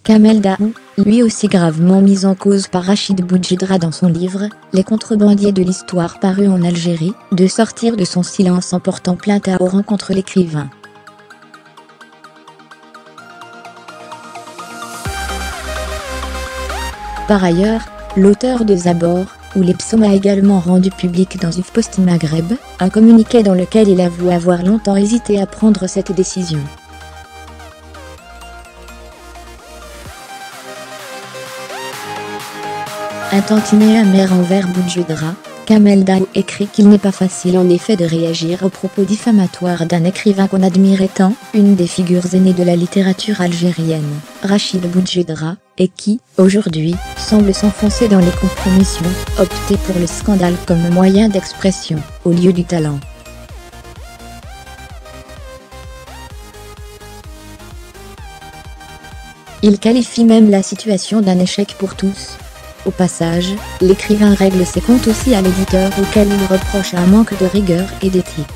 Kamel Daoud, lui aussi gravement mis en cause par Rachid Boujedra dans son livre « Les contrebandiers de l'histoire » paru en Algérie, de sortir de son silence en portant plainte à Oran contre l'écrivain. Par ailleurs, l'auteur de Zabor, ou les psaumes a également rendu public dans Post Maghreb, un communiqué dans lequel il avoue avoir longtemps hésité à prendre cette décision. Un tantinet amer envers Boujedra, Kamel Daoud écrit qu'il n'est pas facile en effet de réagir aux propos diffamatoires d'un écrivain qu'on admirait tant, une des figures aînées de la littérature algérienne, Rachid Boujedra, et qui, aujourd'hui, semble s'enfoncer dans les compromissions, opter pour le scandale comme moyen d'expression, au lieu du talent. Il qualifie même la situation d'un échec pour tous. Au passage, l'écrivain règle ses comptes aussi à l'éditeur auquel il reproche un manque de rigueur et d'éthique.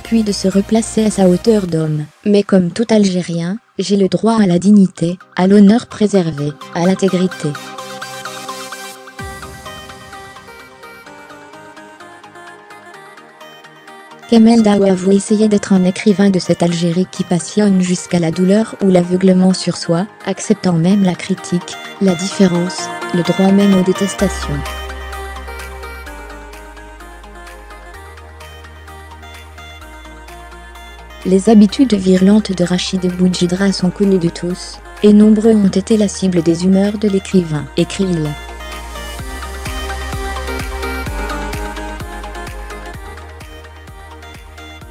Puis de se replacer à sa hauteur d'homme. Mais comme tout Algérien, j'ai le droit à la dignité, à l'honneur préservé, à l'intégrité. Kamel Daoud avoue essayer d'être un écrivain de cette Algérie qui passionne jusqu'à la douleur ou l'aveuglement sur soi, acceptant même la critique, la différence, le droit même aux détestations. Les habitudes virulentes de Rachid Boujedra sont connues de tous, et nombreux ont été la cible des humeurs de l'écrivain, écrit-il.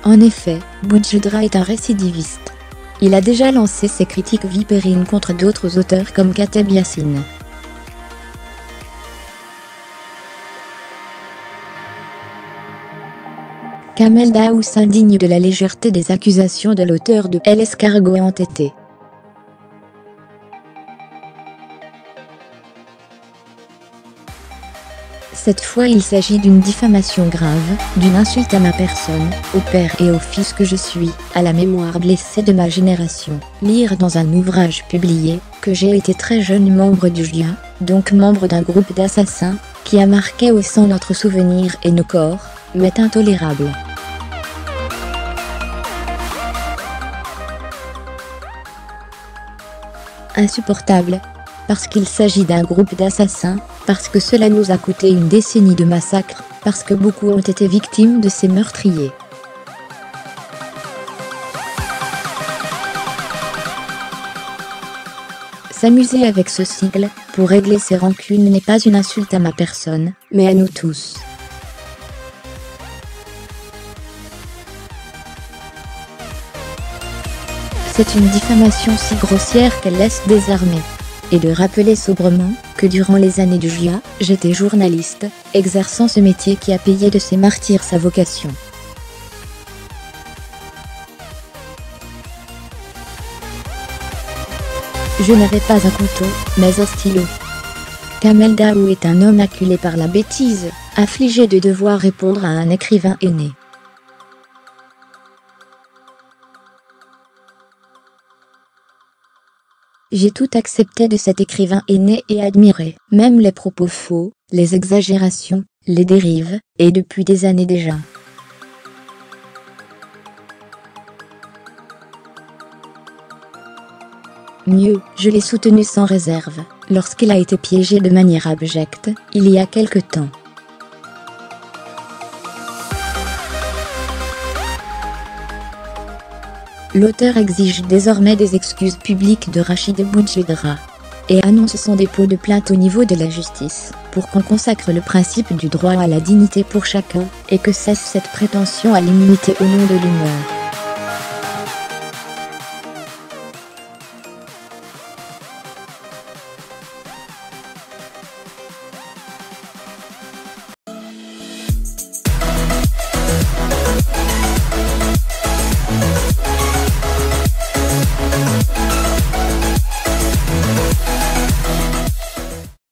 En effet, Boujedra est un récidiviste. Il a déjà lancé ses critiques vipérines contre d'autres auteurs comme Kateb Yassine. Kamel Daoud s'indigne de la légèreté des accusations de l'auteur de L'escargot entêté. Cette fois il s'agit d'une diffamation grave, d'une insulte à ma personne, au père et au fils que je suis, à la mémoire blessée de ma génération. Lire dans un ouvrage publié, que j'ai été très jeune membre du JIA, donc membre d'un groupe d'assassins, qui a marqué au sang notre souvenir et nos corps, m'est intolérable. Insupportable. Parce qu'il s'agit d'un groupe d'assassins, parce que cela nous a coûté une décennie de massacres, parce que beaucoup ont été victimes de ces meurtriers. S'amuser avec ce sigle, pour régler ses rancunes n'est pas une insulte à ma personne, mais à nous tous. C'est une diffamation si grossière qu'elle laisse désarmer. Et de rappeler sobrement que durant les années du JIA, j'étais journaliste, exerçant ce métier qui a payé de ses martyrs sa vocation. Je n'avais pas un couteau, mais un stylo. Kamel Daoud est un homme acculé par la bêtise, affligé de devoir répondre à un écrivain aîné. J'ai tout accepté de cet écrivain aîné et admiré, même les propos faux, les exagérations, les dérives, et depuis des années déjà. Mieux, je l'ai soutenu sans réserve, lorsqu'il a été piégé de manière abjecte, il y a quelque temps. L'auteur exige désormais des excuses publiques de Rachid Boujedra et annonce son dépôt de plainte au niveau de la justice, pour qu'on consacre le principe du droit à la dignité pour chacun, et que cesse cette prétention à l'immunité au nom de l'humeur.